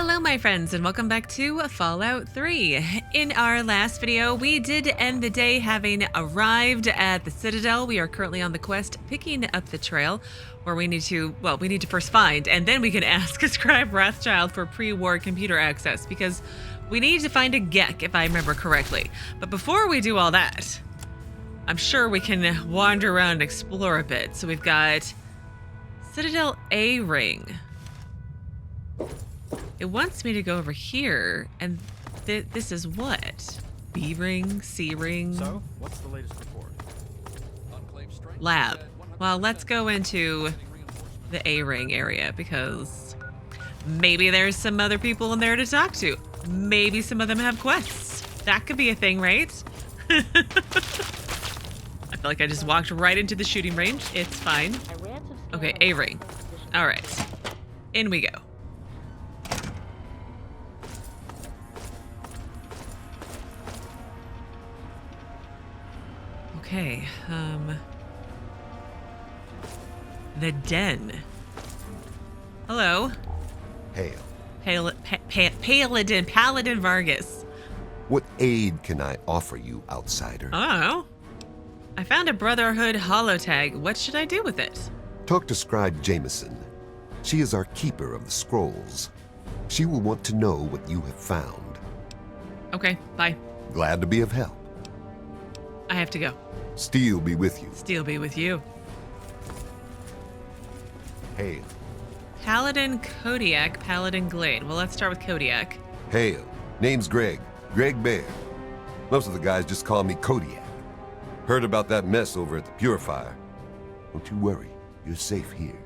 Hello my friends and welcome back to Fallout 3. In our last video, we did end the day having arrived at the Citadel. We are currently on the quest picking up the trail where we need to first find and then we can ask Scribe Wrathchild for pre-war computer access because we need to find a Gek if I remember correctly. But before we do all that, I'm sure we can wander around and explore a bit. So we've got Citadel A ring. It wants me to go over here, and this is what? B ring, C ring. So, what's the latest report? Lab. Well, let's go into the A ring area because maybe there's some other people in there to talk to. Maybe some of them have quests. That could be a thing, right? I feel like I just walked right into the shooting range. It's fine. Okay, A ring. All right, in we go. Okay, the den. Hello. Hail. Paladin Vargas. What aid can I offer you, outsider? I don't know. I found a Brotherhood holotag. What should I do with it? Talk to Scribe Jameson. She is our keeper of the scrolls. She will want to know what you have found. Okay, bye. Glad to be of help. I have to go. Steel be with you. Steel be with you. Hail. Paladin Kodiak, Paladin Glade. Well, let's start with Kodiak. Hail. Name's Greg. Greg Bear. Most of the guys just call me Kodiak. Heard about that mess over at the Purifier. Don't you worry. You're safe here.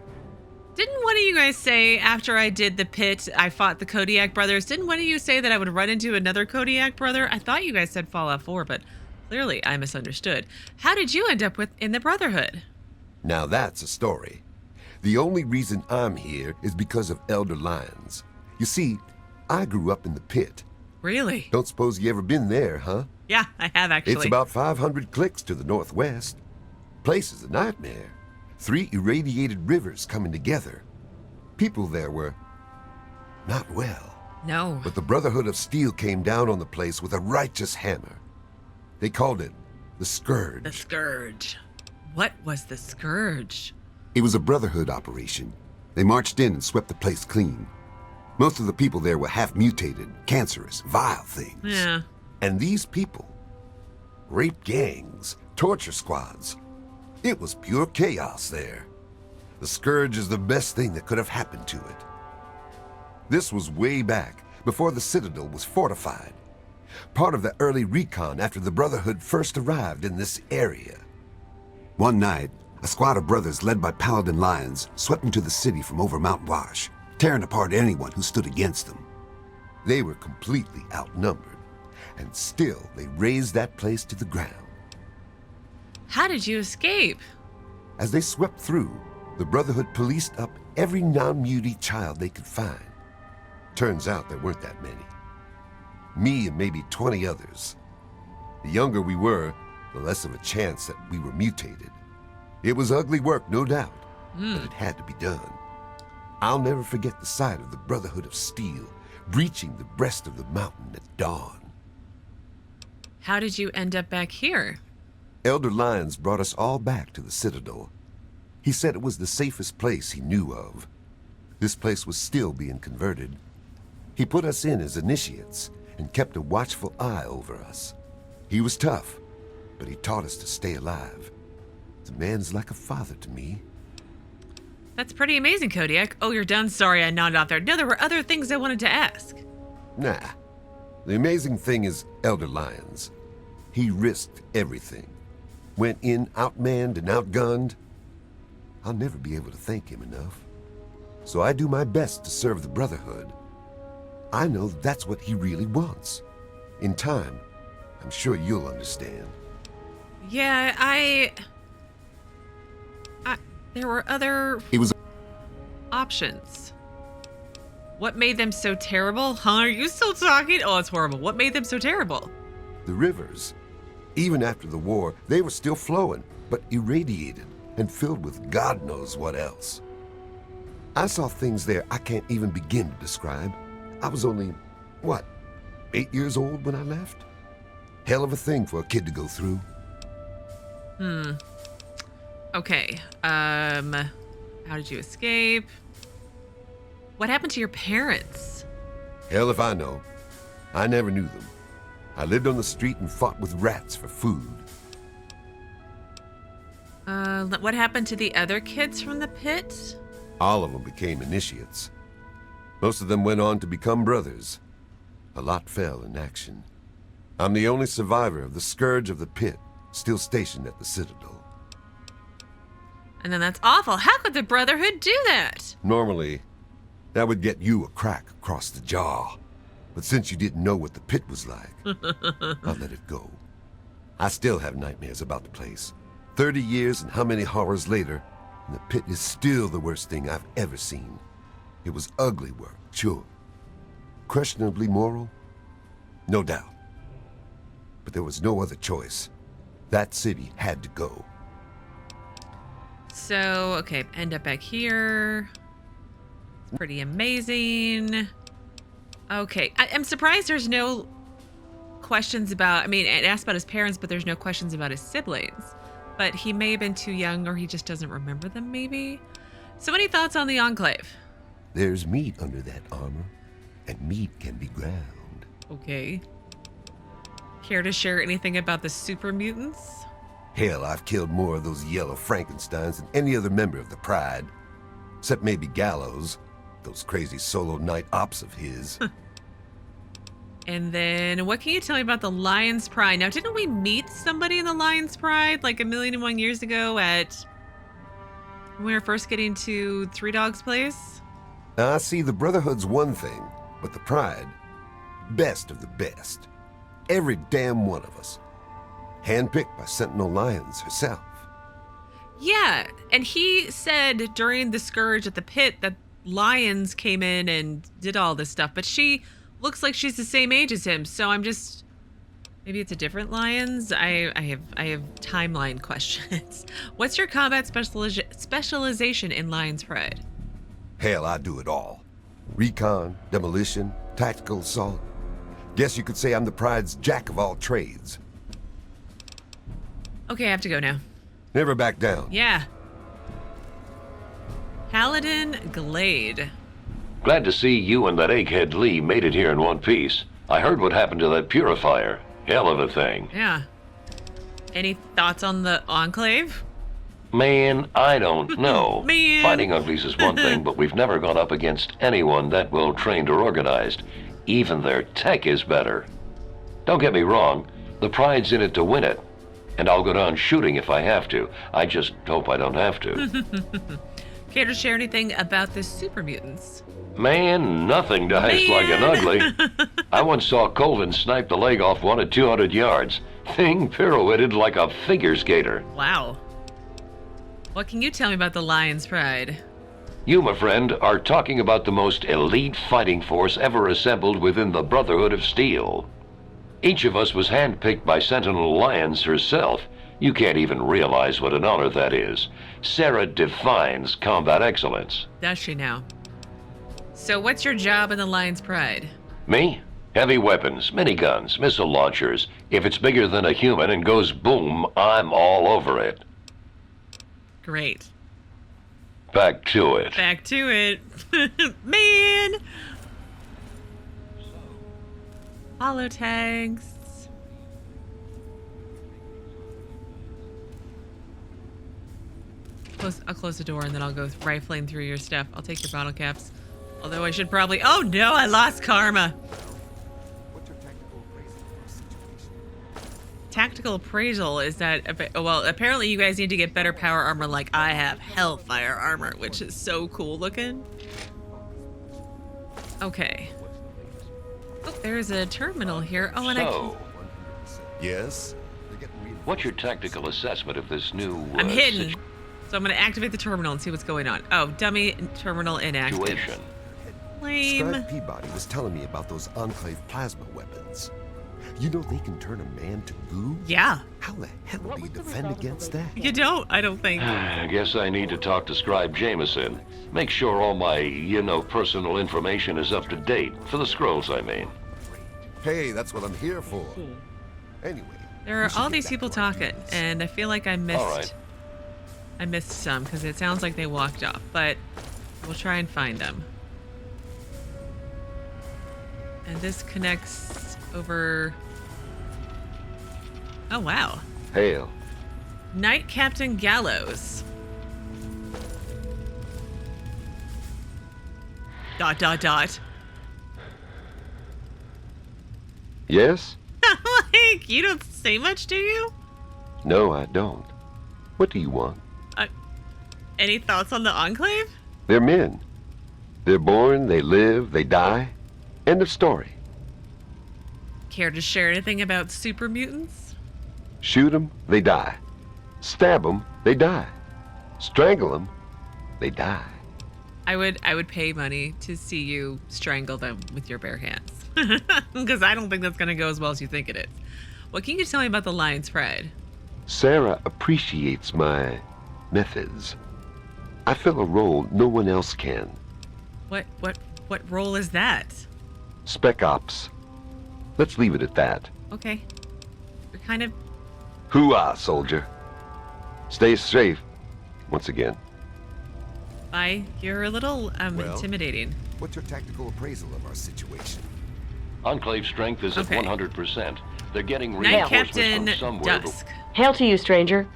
Didn't one of you guys say after I did the pit, I fought the Kodiak brothers? Didn't one of you say that I would run into another Kodiak brother? I thought you guys said Fallout 4, but clearly I misunderstood. How did you end up in the Brotherhood? Now that's a story. The only reason I'm here is because of Elder Lyons. You see, I grew up in the pit. Really? Don't suppose you ever been there, huh? Yeah, I have actually. It's about 500 clicks to the northwest. Place is a nightmare. 3 irradiated rivers coming together. People there were not well. No. But the Brotherhood of Steel came down on the place with a righteous hammer. They called it the Scourge. The Scourge. What was the Scourge? It was a Brotherhood operation. They marched in and swept the place clean. Most of the people there were half-mutated, cancerous, vile things. Yeah. And these people, rape gangs, torture squads. It was pure chaos there. The Scourge is the best thing that could have happened to it. This was way back, before the Citadel was fortified. Part of the early recon after the Brotherhood first arrived in this area. One night, a squad of brothers led by Paladin Lyons swept into the city from over Mount Wash, tearing apart anyone who stood against them. They were completely outnumbered, and still they razed that place to the ground. How did you escape? As they swept through, the Brotherhood policed up every non-mutie child they could find. Turns out there weren't that many. Me and maybe 20 others. The younger we were, the less of a chance that we were mutated. It was ugly work, no doubt, but it had to be done. I'll never forget the sight of the Brotherhood of Steel breaching the breast of the mountain at dawn. How did you end up back here? Elder Lyons brought us all back to the Citadel. He said it was the safest place he knew of. This place was still being converted. He put us in as initiates and kept a watchful eye over us. He was tough, but he taught us to stay alive. The man's like a father to me. That's pretty amazing, Kodiak. Oh, you're done? Sorry, I nodded off there. No, there were other things I wanted to ask. Nah. The amazing thing is Elder Lyons. He risked everything. Went in outmanned and outgunned. I'll never be able to thank him enough. So I do my best to serve the Brotherhood. I know that's what he really wants. In time, I'm sure you'll understand. Yeah, there were other options. What made them so terrible? Huh? Are you still talking? Oh, it's horrible. What made them so terrible? The rivers. Even after the war, they were still flowing, but irradiated and filled with God knows what else. I saw things there I can't even begin to describe. I was only, what, 8 years old when I left? Hell of a thing for a kid to go through. Okay. How did you escape? What happened to your parents? Hell if I know. I never knew them. I lived on the street and fought with rats for food. What happened to the other kids from the pit? All of them became initiates. Most of them went on to become brothers. A lot fell in action. I'm the only survivor of the Scourge of the Pit, still stationed at the Citadel. And then that's awful. How could the Brotherhood do that? Normally, that would get you a crack across the jaw. But since you didn't know what the pit was like, I'll let it go. I still have nightmares about the place. 30 years and how many horrors later, and the pit is still the worst thing I've ever seen. It was ugly work, sure. Questionably moral? No doubt. But there was no other choice. That city had to go. So, okay, end up back here. Pretty amazing. Okay, I'm surprised there's no questions about, I mean, it asked about his parents, but there's no questions about his siblings. But he may have been too young, or he just doesn't remember them, maybe. So any thoughts on the Enclave? There's meat under that armor, and meat can be ground. Okay. Care to share anything about the super mutants? Hell, I've killed more of those yellow Frankensteins than any other member of the Pride. Except maybe Gallows, those crazy solo night ops of his. And then, what can you tell me about the Lyons Pride? Now, didn't we meet somebody in the Lyons Pride like 1,000,001 years ago when we were first getting to Three Dogs' place? I see the Brotherhood's one thing, but the Pride, best of the best. Every damn one of us. Handpicked by Sentinel Lyons herself. Yeah, and he said during the Scourge at the pit that Lyons came in and did all this stuff, but she looks like she's the same age as him, so I'm just... Maybe it's a different Lyons? I have timeline questions. What's your combat specialization in Lyons Pride? Hell, I do it all. Recon, demolition, tactical assault. Guess you could say I'm the Pride's jack of all trades. Okay, I have to go now. Never back down. Yeah. Paladin Glade. Glad to see you and that egghead Lee made it here in one piece. I heard what happened to that purifier. Hell of a thing. Yeah. Any thoughts on the Enclave? Man, I don't know. Man. Fighting uglies is one thing, but we've never gone up against anyone that well trained or organized. Even their tech is better. Don't get me wrong, the Pride's in it to win it. And I'll go down shooting if I have to. I just hope I don't have to. Care to share anything about the super mutants? Man, nothing dies like an ugly. I once saw Colvin snipe the leg off one at 200 yards. Thing pirouetted like a figure skater. Wow. What can you tell me about the Lyons Pride? You, my friend, are talking about the most elite fighting force ever assembled within the Brotherhood of Steel. Each of us was handpicked by Sentinel Lyons herself. You can't even realize what an honor that is. Sarah defines combat excellence. Does she now? So what's your job in the Lyons Pride? Me? Heavy weapons, miniguns, missile launchers. If it's bigger than a human and goes boom, I'm all over it. Great. Back to it. Back to it. Man! Hollow tags. I'll close the door and then I'll go rifling through your stuff. I'll take your bottle caps. Although I should probably... Oh no, I lost karma. Tactical appraisal is that... Well, apparently you guys need to get better power armor like I have. Hellfire armor, which is so cool looking. Okay. Oh, there's a terminal here. Oh, and So, Yes? what's your tactical assessment of this new I'm hidden. So I'm going to activate the terminal and see what's going on. Oh, dummy terminal inactive. situation? Lame. Scribe Peabody was telling me about those Enclave plasma weapons. You know they can turn a man to goo? Yeah. How the hell do you defend against that? You don't, I don't think. I guess I need to talk to Scribe Jameson. Make sure all my, personal information is up to date. For the scrolls, I mean. Hey, that's what I'm here for. Anyway. There are all these people talking, and I feel like I missed... All right. I missed some, because it sounds like they walked off, but we'll try and find them. And this connects over... Oh, wow. Hail. Knight Captain Gallows. ... Yes? Like, you don't say much, do you? No, I don't. What do you want? Any thoughts on the Enclave? They're men. They're born, they live, they die. End of story. Care to share anything about super mutants? Shoot 'em, they die. Stab 'em, they die. Strangle 'em, they die. I would pay money to see you strangle them with your bare hands. Because I don't think that's going to go as well as you think it is. What can you tell me about the Lion's Pride? Sarah appreciates my methods. I fill a role no one else can. What role is that? Spec Ops. Let's leave it at that. Okay. You're kind of... Hoo-ah, soldier. Stay safe. Once again. You're a little Well, intimidating. What's your tactical appraisal of our situation? Enclave strength is Okay. at 100%. They're getting Knight reinforcements Captain from somewhere. Dusk. Hail to you, stranger.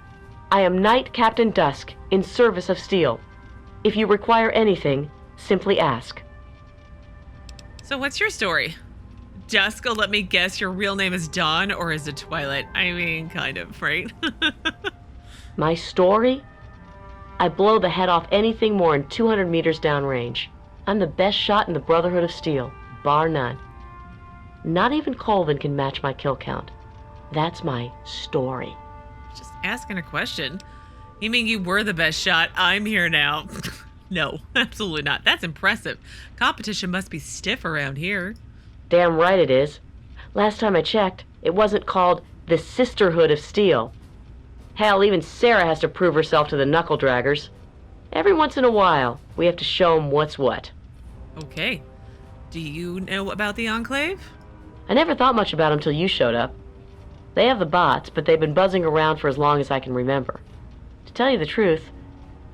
I am Knight Captain Dusk, in service of steel. If you require anything, simply ask. So what's your story? Dusk, let me guess, your real name is Dawn, or is it Twilight? I mean, kind of, right? My story? I blow the head off anything more than 200 meters downrange. I'm the best shot in the Brotherhood of Steel, bar none. Not even Colvin can match my kill count. That's my story. Just asking a question. You mean you were the best shot? I'm here now. No, absolutely not. That's impressive. Competition must be stiff around here. Damn right it is. Last time I checked, it wasn't called the Sisterhood of Steel. Hell, even Sarah has to prove herself to the knuckle draggers. Every once in a while, we have to show 'em what's what. Okay. Do you know about the Enclave? I never thought much about 'em till you showed up. They have the bots, but they've been buzzing around for as long as I can remember. To tell you the truth,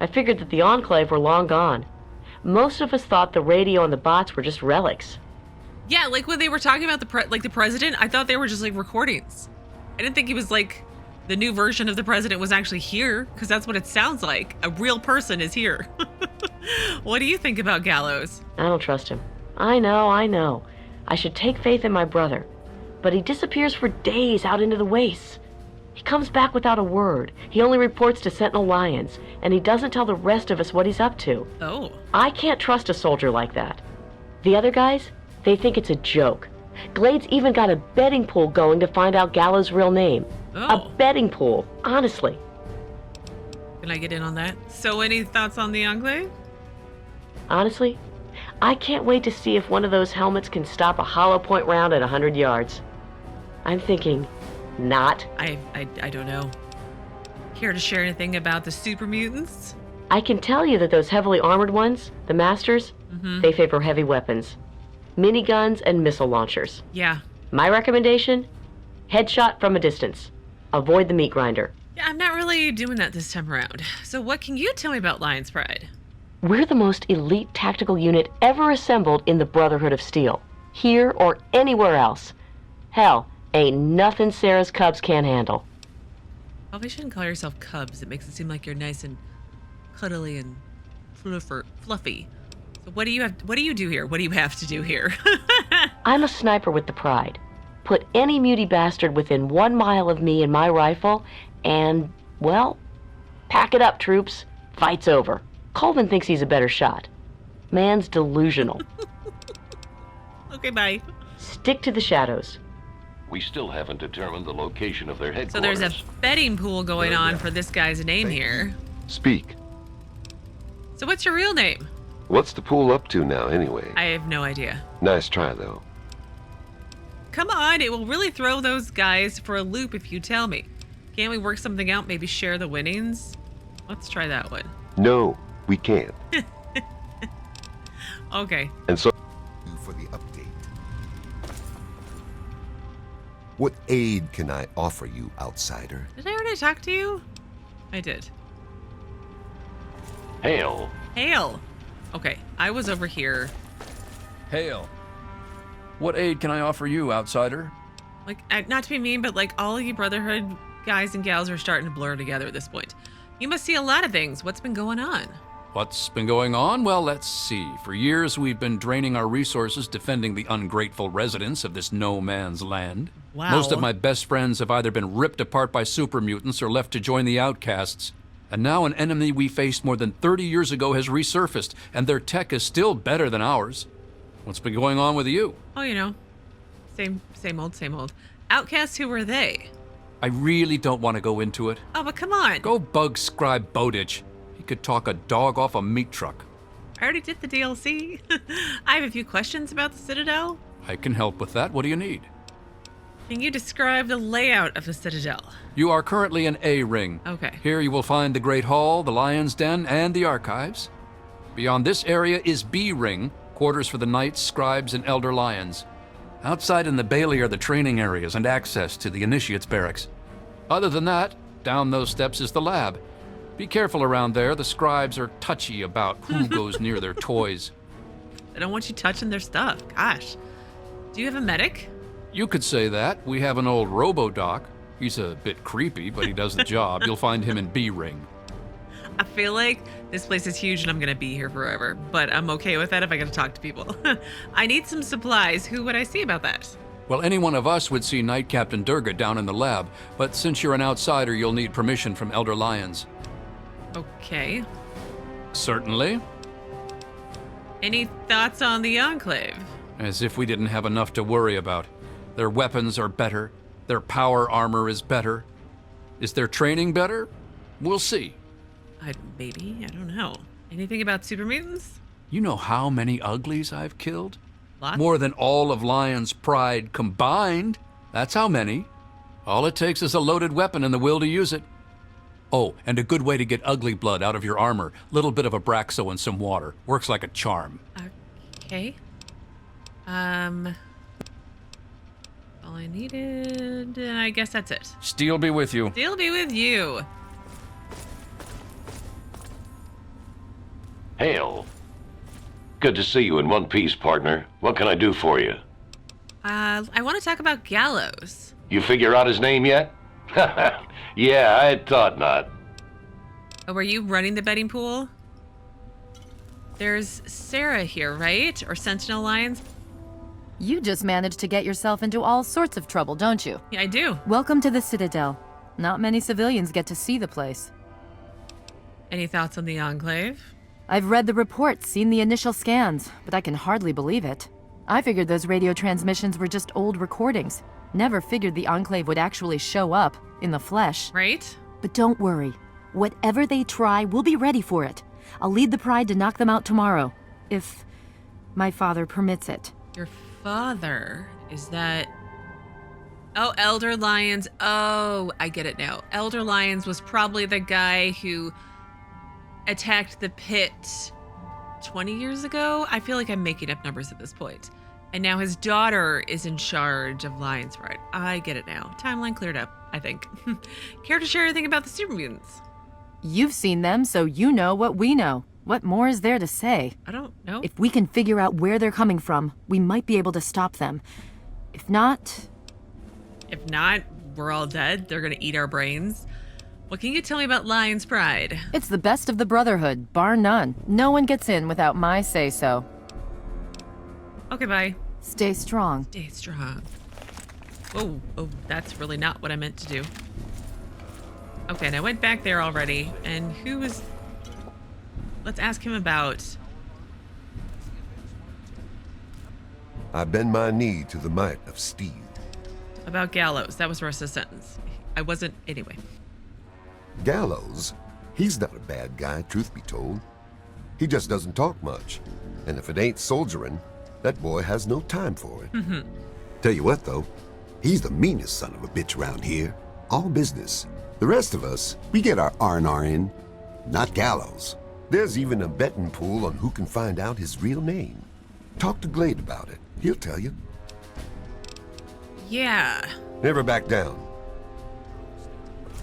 I figured that the Enclave were long gone. Most of us thought the radio and the bots were just relics. Yeah, like when they were talking about the president, I thought they were just like recordings. I didn't think he was like the new version of the president was actually here, because that's what it sounds like. A real person is here. What do you think about Gallows? I don't trust him. I know. I should take faith in my brother. But he disappears for days out into the wastes. He comes back without a word. He only reports to Sentinel Lyons, and he doesn't tell the rest of us what he's up to. Oh. I can't trust a soldier like that. The other guys, they think it's a joke. Glade's even got a betting pool going to find out Gallows' real name. Oh. A betting pool, honestly. Can I get in on that? So any thoughts on the Enclave? Honestly, I can't wait to see if one of those helmets can stop a hollow point round at 100 yards. I'm thinking, not. I don't know. Care to share anything about the super mutants? I can tell you that those heavily armored ones, the Masters, they favor heavy weapons. Miniguns and missile launchers. Yeah. My recommendation? Headshot from a distance. Avoid the meat grinder. Yeah, I'm not really doing that this time around. So what can you tell me about Lion's Pride? We're the most elite tactical unit ever assembled in the Brotherhood of Steel. Here or anywhere else. Hell, ain't nothing Sarah's cubs can't handle. Probably shouldn't call yourself Cubs. It makes it seem like you're nice and cuddly and fluffy. So what do you do here? What do you have to do here? I'm a sniper with the Pride. Put any muty bastard within 1 mile of me and my rifle, and, well, pack it up, troops. Fight's over. Colvin thinks he's a better shot. Man's delusional. Okay, bye. Stick to the shadows. We still haven't determined the location of their headquarters. So there's a betting pool going on for this guy's name here. Speak. So what's your real name? What's the pool up to now, anyway? I have no idea. Nice try, though. Come on, it will really throw those guys for a loop if you tell me. Can't we work something out? Maybe share the winnings? Let's try that one. No, we can't. Okay. And so For the update. What aid can I offer you, outsider? Did I already talk to you? I did. Hail. Hail. Okay, I was over here. Hail. What aid can I offer you, outsider? Like, not to be mean, but like all you Brotherhood guys and gals are starting to blur together at this point. You must see a lot of things. What's been going on? What's been going on? Well, let's see. For years, we've been draining our resources defending the ungrateful residents of this no man's land. Wow. Most of my best friends have either been ripped apart by super mutants or left to join the Outcasts. And now an enemy we faced more than 30 years ago has resurfaced, and their tech is still better than ours. What's been going on with you? Oh, you know, same old. Outcasts, who were they? I really don't want to go into it. Oh, but come on. Go bug Scribe Bowditch. He could talk a dog off a meat truck. I already did the DLC. I have a few questions about the Citadel. I can help with that. What do you need? Can you describe the layout of the Citadel? You are currently in A ring. Okay. Here you will find the Great Hall, the Lion's Den, and the Archives. Beyond this area is B ring, quarters for the Knights, Scribes, and Elder Lions. Outside in the Bailey are the training areas and access to the Initiates Barracks. Other than that, down those steps is the lab. Be careful around there. The Scribes are touchy about who goes near their toys. They don't want you touching their stuff. Gosh. Do you have a medic? You could say that. We have an old robo-doc. He's a bit creepy, but he does the job. You'll find him in B ring. I feel like this place is huge and I'm going to be here forever, but I'm okay with that if I get to talk to people. I need some supplies. Who would I see about that? Well, any one of us would see Knight Captain Durga down in the lab, but since you're an outsider, you'll need permission from Elder Lyons. Okay. Certainly. Any thoughts on the Enclave? As if we didn't have enough to worry about. Their weapons are better. Their power armor is better. Is their training better? We'll see. Maybe. I don't know. Anything about super mutants? You know how many uglies I've killed? Lots? More than all of Lyon's pride combined. That's how many. All it takes is a loaded weapon and the will to use it. Oh, and a good way to get ugly blood out of your armor. Little bit of Abraxo and some water. Works like a charm. Okay. All I needed, and I guess that's it. Steel be with you. Still be with you. Hail. Good to see you in one piece, partner. What can I do for you? I want to talk about Gallows. You figure out his name yet? Yeah, I thought not. Oh, were you running the betting pool? There's Sarah here, right? Or Sentinel Lyons? You just managed to get yourself into all sorts of trouble, don't you? Yeah, I do. Welcome to the Citadel. Not many civilians get to see the place. Any thoughts on the Enclave? I've read the reports, seen the initial scans, but I can hardly believe it. I figured those radio transmissions were just old recordings. Never figured the Enclave would actually show up, in the flesh. Right? But don't worry. Whatever they try, we'll be ready for it. I'll lead the Pride to knock them out tomorrow. If my father permits it. Your father, is that... Oh, Elder Lyons. Oh, I get it now. Elder Lyons was probably the guy who attacked the pit 20 years ago? I feel like I'm making up numbers at this point. And now his daughter is in charge of Lyons Pride. I get it now. Timeline cleared up, I think. Care to share anything about the super mutants? You've seen them, so you know what we know. What more is there to say? I don't know. If we can figure out where they're coming from, we might be able to stop them. If not, we're all dead. They're gonna eat our brains. What can you tell me about Lyons Pride? it's the best of the Brotherhood, bar none. No one gets in without my say-so. Okay, bye. Stay strong. Stay strong. Oh, that's really not what I meant to do. Okay, and I went back there already. And who is... Let's ask him about... I bend my knee to the might of steel. About Gallows. That was the rest of the sentence. I wasn't... Anyway. Gallows? He's not a bad guy, truth be told. He just doesn't talk much. And if it ain't soldiering, that boy has no time for it. Tell you what, though, he's the meanest son of a bitch around here. All business. The rest of us, we get our R&R in, not Gallows. There's even a betting pool on who can find out his real name. Talk to Glade about it. He'll tell you. Yeah. Never back down.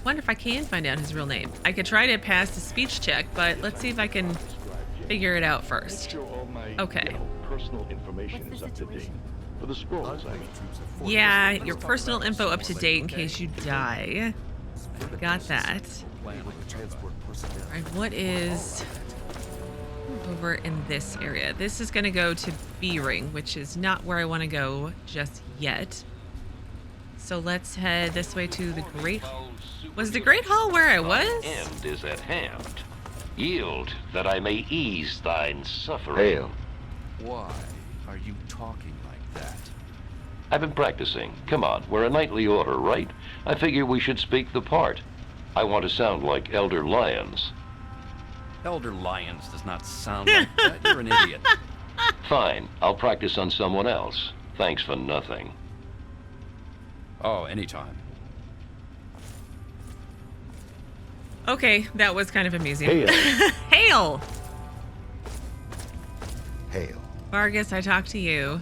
Wonder if I can find out his real name. I could try to pass the speech check, but let's see if I can figure it out first. Okay. Personal information is up to date. For the scrolls, I mean. Yeah, your personal info up to date in case you die. Got that. Alright, what is over in this area? This is gonna go to B Ring, which is not where I want to go just yet. So let's head this way to the Great... Was the Great Hall where I was? End is at hand. Yield that I may ease thine suffering. Hail. Why are you talking like that? I've been practicing. Come on, we're a knightly order, right? I figure we should speak the part. I want to sound like Elder Lyons. Elder Lyons does not sound like that. You're an idiot. Fine, I'll practice on someone else. Thanks for nothing. Oh, anytime. Okay, that was kind of amusing. Hail. Hail! Hail. Vargas, I talked to you.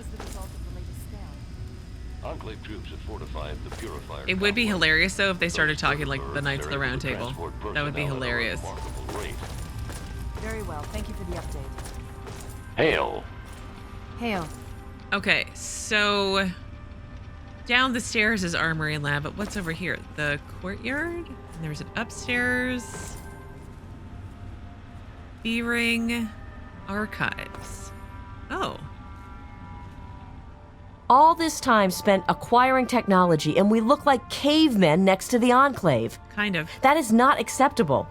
Enclave troops have fortified the purifier. It would be complex. hilarious, though, if they started talking like the Knights of the They're Round able to Table. transport That would be personnel at a hilarious. remarkable rate. Very well. Thank you for the update. Hail. Hail. Okay, so down the stairs is Armory and Lab, but what's over here? The courtyard? And there's an upstairs. B-Ring. Archives. Oh. All this time spent acquiring technology, and we look like cavemen next to the Enclave. Kind of. That is not acceptable.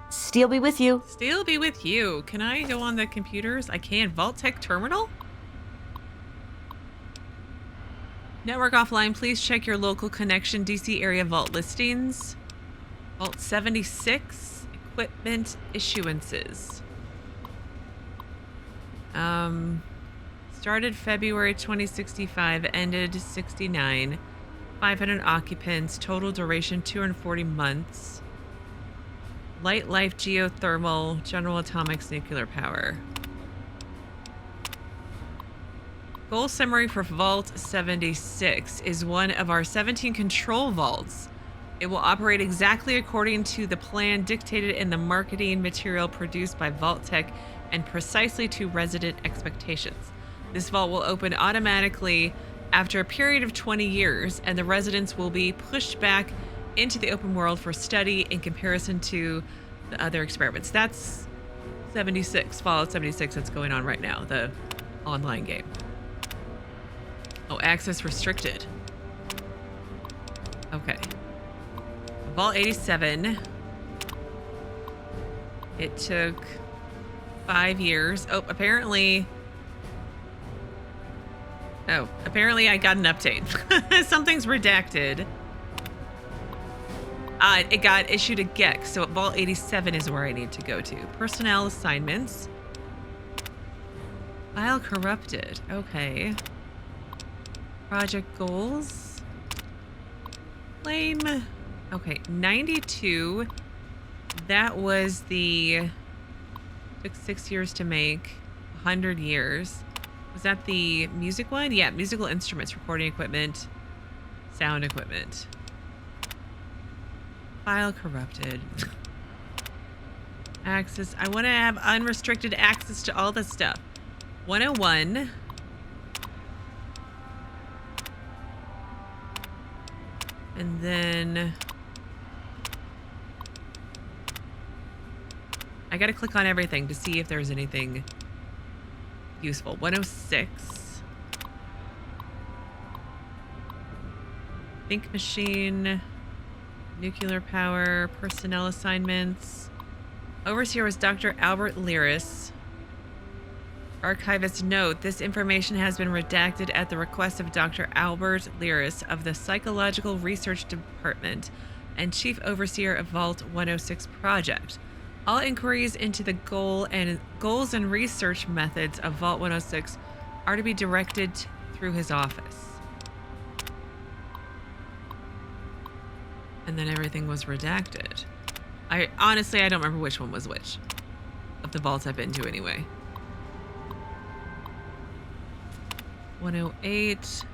Steel be with you. Still be with you. Can I go on the computers? I can. Vault Tech Terminal? Network offline. Please check your local connection DC area vault listings. Vault 76. Equipment issuances. Started February 2065. Ended 69. 500 occupants. Total duration 240 months. Light life, geothermal, General Atomics, nuclear power. Goal summary for Vault 76 is one of our 17 control vaults. It will operate exactly according to the plan dictated in the marketing material produced by Vault Tech and precisely to resident expectations. This vault will open automatically after a period of 20 years, and the residents will be pushed back into the open world for study in comparison to the other experiments. That's 76, Fallout 76 that's going on right now, the online game. Oh, access restricted. Okay. Vault 87. It took 5 years. Oh, apparently I got an update. Something's redacted. It got issued a GEC, so Vault 87 is where I need to go to. Personnel assignments. File corrupted. Okay. Project goals. Claim. Okay, 92. That was the... Took 6 years to make. 100 years. Was that the music one? Yeah, musical instruments, recording equipment, sound equipment. File corrupted. Access. I want to have unrestricted access to all this stuff. 101. And then I got to click on everything to see if there's anything useful. 106. Think machine. Nuclear power. Personnel assignments. Overseer was Dr. Albert Leris. Archivist note, this information has been redacted at the request of Dr. Albert Leris of the Psychological Research Department and Chief Overseer of Vault 106 Project. All inquiries into the goals and research methods of Vault 106 are to be directed through his office. And then everything was redacted. Honestly, I don't remember which one was which. Of the vaults I've been to anyway. 108.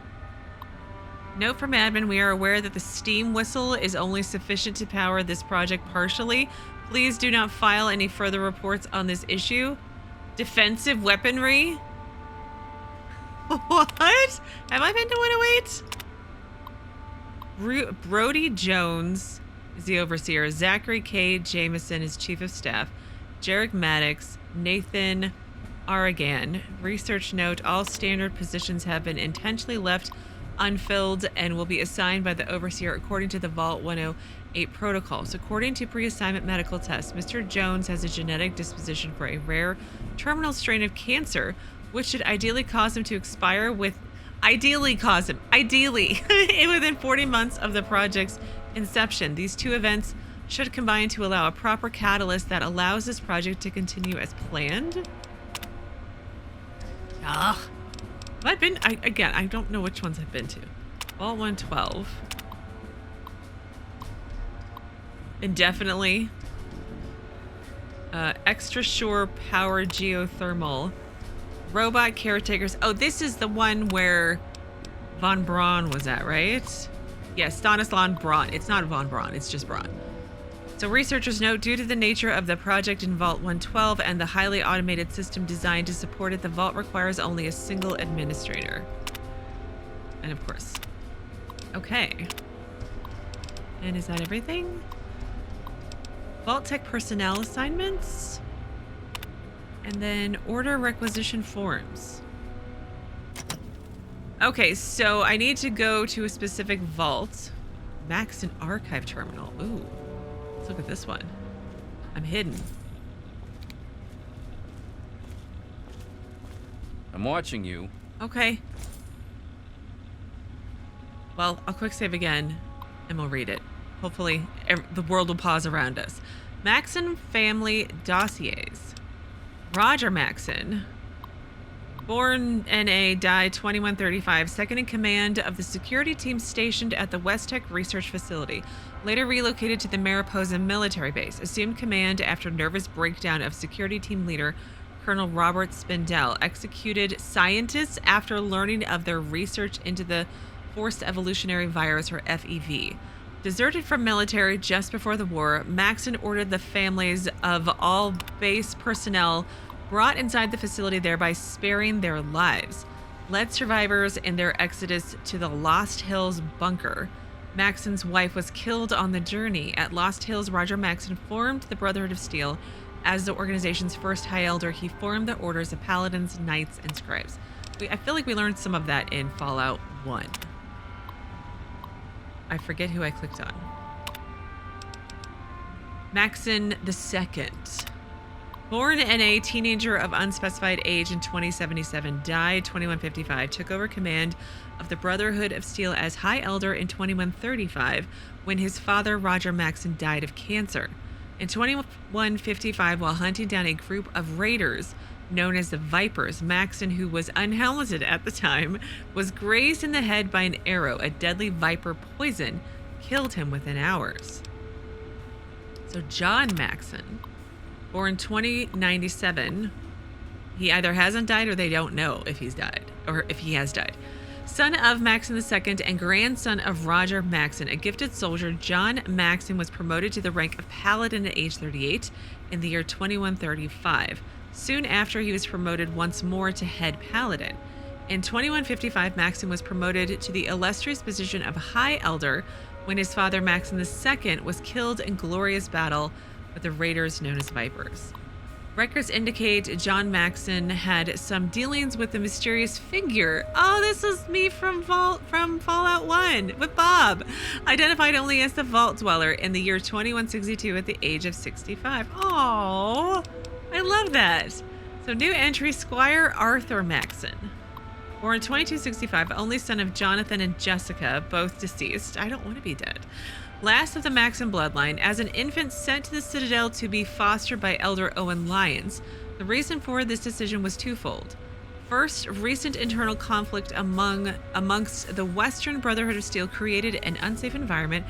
Note from admin, we are aware that the steam whistle is only sufficient to power this project partially. Please do not file any further reports on this issue. Defensive weaponry? What? Have I been to 108? Brody Jones is the overseer. Zachary K. Jameson is chief of staff. Jerrec Maddix. Nathan Auragen. Research note, all standard positions have been intentionally left unfilled and will be assigned by the overseer according to the Vault 108 protocols. According to pre-assignment medical tests, Mr. Jones has a genetic disposition for a rare terminal strain of cancer, which should ideally cause him within 40 months of the project's inception. These two events should combine to allow a proper catalyst that allows this project to continue as planned. Ugh. Have I been? Again, I don't know which ones I've been to. Vault 112. Indefinitely. Extra Shore Power Geothermal. Robot Caretakers. Oh, this is the one where Von Braun was at, right? Yeah, Stanislaus Braun. It's not Von Braun, it's just Braun. So researchers note, due to the nature of the project in Vault 112 and the highly automated system designed to support it, the vault requires only a single administrator. And of course. Okay. And is that everything? Vault Tech personnel assignments. And then order requisition forms. Okay, so I need to go to a specific vault. Maxson archive terminal. Ooh. Look at this one. I'm hidden. I'm watching you. Okay. Well, I'll quick save again and we'll read it. Hopefully the world will pause around us. Maxson family dossiers. Roger Maxson. Born NA, died 2135, second in command of the security team stationed at the West Tech Research Facility. Later relocated to the Mariposa military base. Assumed command after nervous breakdown of security team leader Colonel Robert Spindell. Executed scientists after learning of their research into the forced evolutionary virus, or FEV. Deserted from military just before the war, Maxson ordered the families of all base personnel brought inside the facility, thereby sparing their lives. Led survivors in their exodus to the Lost Hills bunker. Maxson's wife was killed on the journey. At Lost Hills, Roger Maxson formed the Brotherhood of Steel. As the organization's first High Elder, he formed the orders of Paladins, Knights, and Scribes. I feel like we learned some of that in Fallout 1. I forget who I clicked on. Maxson II. Born NA, teenager of unspecified age in 2077, died 2155, took over command of the Brotherhood of Steel as High Elder in 2135 when his father, Roger Maxson, died of cancer. In 2155, while hunting down a group of raiders known as the Vipers, Maxson, who was unhelmeted at the time, was grazed in the head by an arrow. A deadly viper poison killed him within hours. So John Maxson, born 2097, he either hasn't died or they don't know if he's died, or if he has died. Son of Maxson II and grandson of Roger Maxson, a gifted soldier, John Maxson was promoted to the rank of Paladin at age 38 in the year 2135. Soon after, he was promoted once more to head Paladin. In 2155, Maxson was promoted to the illustrious position of High Elder when his father, Maxson II, was killed in glorious battle with the raiders known as Vipers. Records indicate John Maxson had some dealings with the mysterious figure. Oh, this is me from Fallout 1 with Bob. Identified only as the Vault Dweller in the year 2162 at the age of 65. Oh, I love that. So new entry, Squire Arthur Maxson. Born 2265, only son of Jonathan and Jesika, both deceased. I don't want to be dead. Last of the Maxson bloodline, as an infant sent to the Citadel to be fostered by Elder Owen Lyons. The reason for this decision was twofold. First, recent internal conflict amongst the Western Brotherhood of Steel created an unsafe environment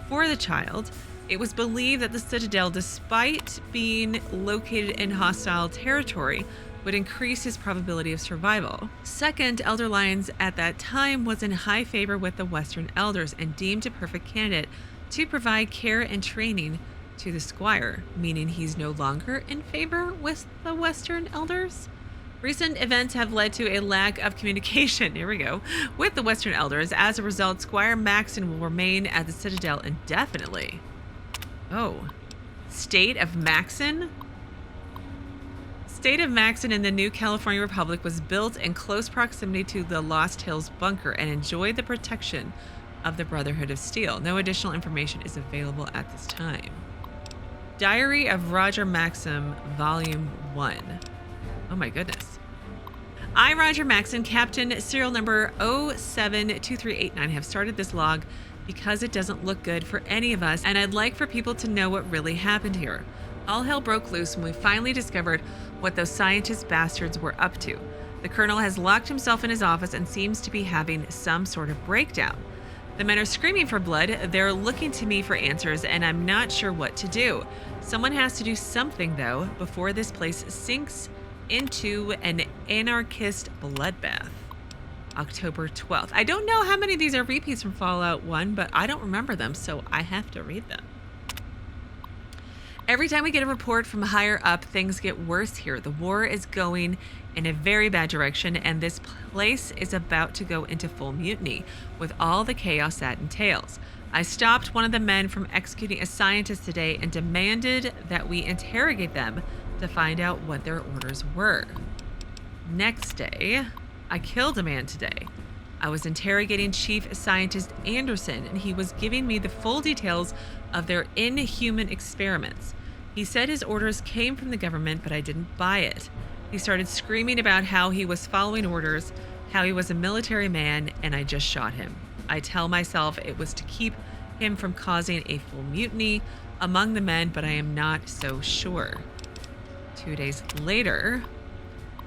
for the child. It was believed that the Citadel, despite being located in hostile territory, would increase his probability of survival. Second, Elder Lyons at that time was in high favor with the Western Elders and deemed a perfect candidate to provide care and training to the Squire, meaning he's no longer in favor with the Western Elders. Recent events have led to a lack of communication, here we go, with the Western Elders. As a result, Squire Maxson will remain at the Citadel indefinitely. Oh, State of Maxson? State of Maxson in the New California Republic was built in close proximity to the Lost Hills bunker and enjoyed the protection of the Brotherhood of Steel. No additional information is available at this time. Diary of Roger Maxson, Volume 1. Oh my goodness. I, Roger Maxson, Captain, serial number 072389, have started this log because it doesn't look good for any of us, and I'd like for people to know what really happened here. All hell broke loose when we finally discovered what those scientist bastards were up to. The colonel has locked himself in his office and seems to be having some sort of breakdown. The men are screaming for blood. They're looking to me for answers, and I'm not sure what to do. Someone has to do something, though, before this place sinks into an anarchist bloodbath. October 12th. I don't know how many of these are repeats from Fallout 1, but I don't remember them, so I have to read them. Every time we get a report from higher up, things get worse here. The war is going in a very bad direction, and this place is about to go into full mutiny with all the chaos that entails. I stopped one of the men from executing a scientist today and demanded that we interrogate them to find out what their orders were. Next day, I killed a man today. I was interrogating Chief Scientist Anderson, and he was giving me the full details of their inhuman experiments. He said his orders came from the government, but I didn't buy it. He started screaming about how he was following orders, how he was a military man, and I just shot him. I tell myself it was to keep him from causing a full mutiny among the men, but I am not so sure. 2 days later,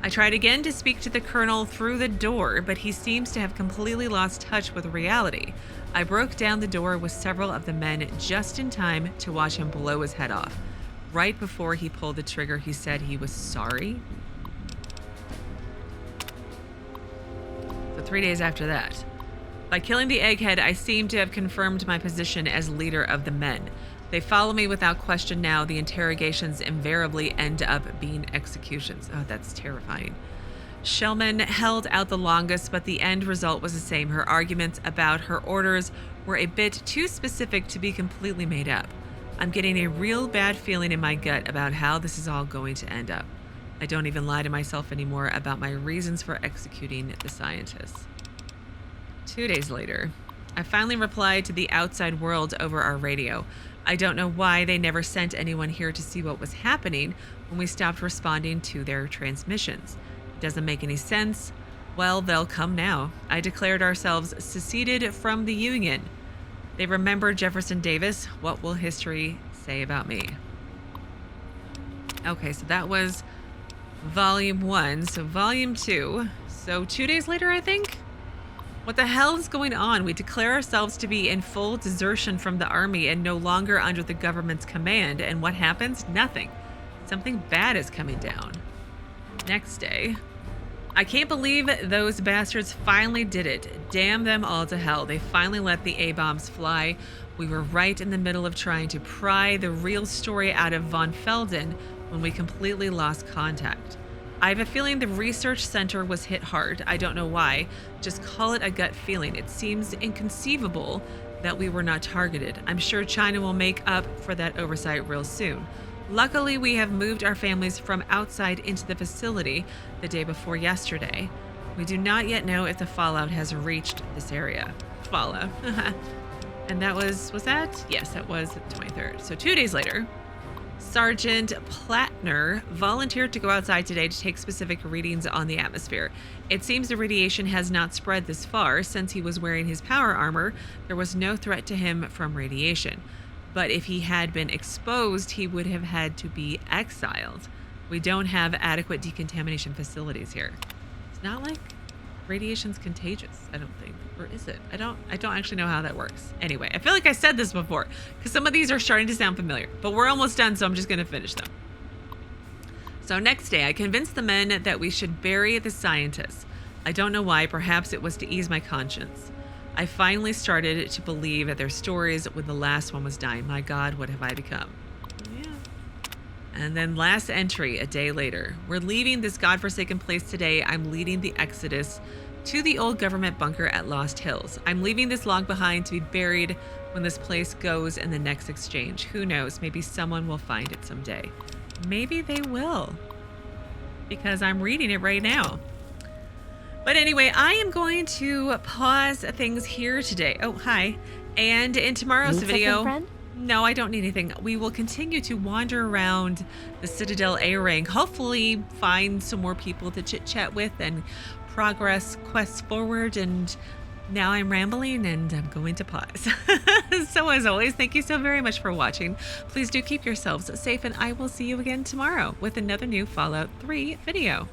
I tried again to speak to the colonel through the door, but he seems to have completely lost touch with reality. I broke down the door with several of the men just in time to watch him blow his head off. Right before he pulled the trigger, he said he was sorry. So 3 days after that. By killing the egghead, I seem to have confirmed my position as leader of the men. They follow me without question now. The interrogations invariably end up being executions. Oh, that's terrifying. Shellman held out the longest, but the end result was the same. Her arguments about her orders were a bit too specific to be completely made up. I'm getting a real bad feeling in my gut about how this is all going to end up. I don't even lie to myself anymore about my reasons for executing the scientists. 2 days later, I finally replied to the outside world over our radio. I don't know why they never sent anyone here to see what was happening when we stopped responding to their transmissions. It doesn't make any sense. Well, they'll come now. I declared ourselves seceded from the Union. They remember Jefferson Davis. What will history say about me? Okay, so that was Volume 1. So Volume 2. So 2 days later, I think? What the hell is going on? We declare ourselves to be in full desertion from the army and no longer under the government's command. And what happens? Nothing. Something bad is coming down. Next day. I can't believe those bastards finally did it. Damn them all to hell. They finally let the A-bombs fly. We were right in the middle of trying to pry the real story out of von Felden when we completely lost contact. I have a feeling the research center was hit hard. I don't know why. Just call it a gut feeling. It seems inconceivable that we were not targeted. I'm sure China will make up for that oversight real soon. Luckily, we have moved our families from outside into the facility the day before yesterday. We do not yet know if the fallout has reached this area. Fallout. And that was that? Yes, that was the 23rd. So 2 days later, Sergeant Plattner volunteered to go outside today to take specific readings on the atmosphere. It seems the radiation has not spread this far. Since he was wearing his power armor, there was no threat to him from radiation. But if he had been exposed, he would have had to be exiled. We don't have adequate decontamination facilities here. It's not like radiation's contagious, I don't think. Or is it? I don't actually know how that works. Anyway, I feel like I said this before because some of these are starting to sound familiar, but we're almost done, so I'm just going to finish them. So next day, I convinced the men that we should bury the scientists. I don't know why, perhaps it was to ease my conscience. I finally started to believe at their stories when the last one was dying. My God, what have I become? Yeah. And then last entry, a day later. We're leaving this godforsaken place today. I'm leading the exodus to the old government bunker at Lost Hills. I'm leaving this log behind to be buried when this place goes in the next exchange. Who knows? Maybe someone will find it someday. Maybe they will, because I'm reading it right now. But anyway, I am going to pause things here today. Oh, hi. And in tomorrow's video... Friend? No, I don't need anything. We will continue to wander around the Citadel A ring, hopefully find some more people to chit-chat with and progress quests forward. And now I'm rambling and I'm going to pause. So as always, thank you so very much for watching. Please do keep yourselves safe, and I will see you again tomorrow with another new Fallout 3 video.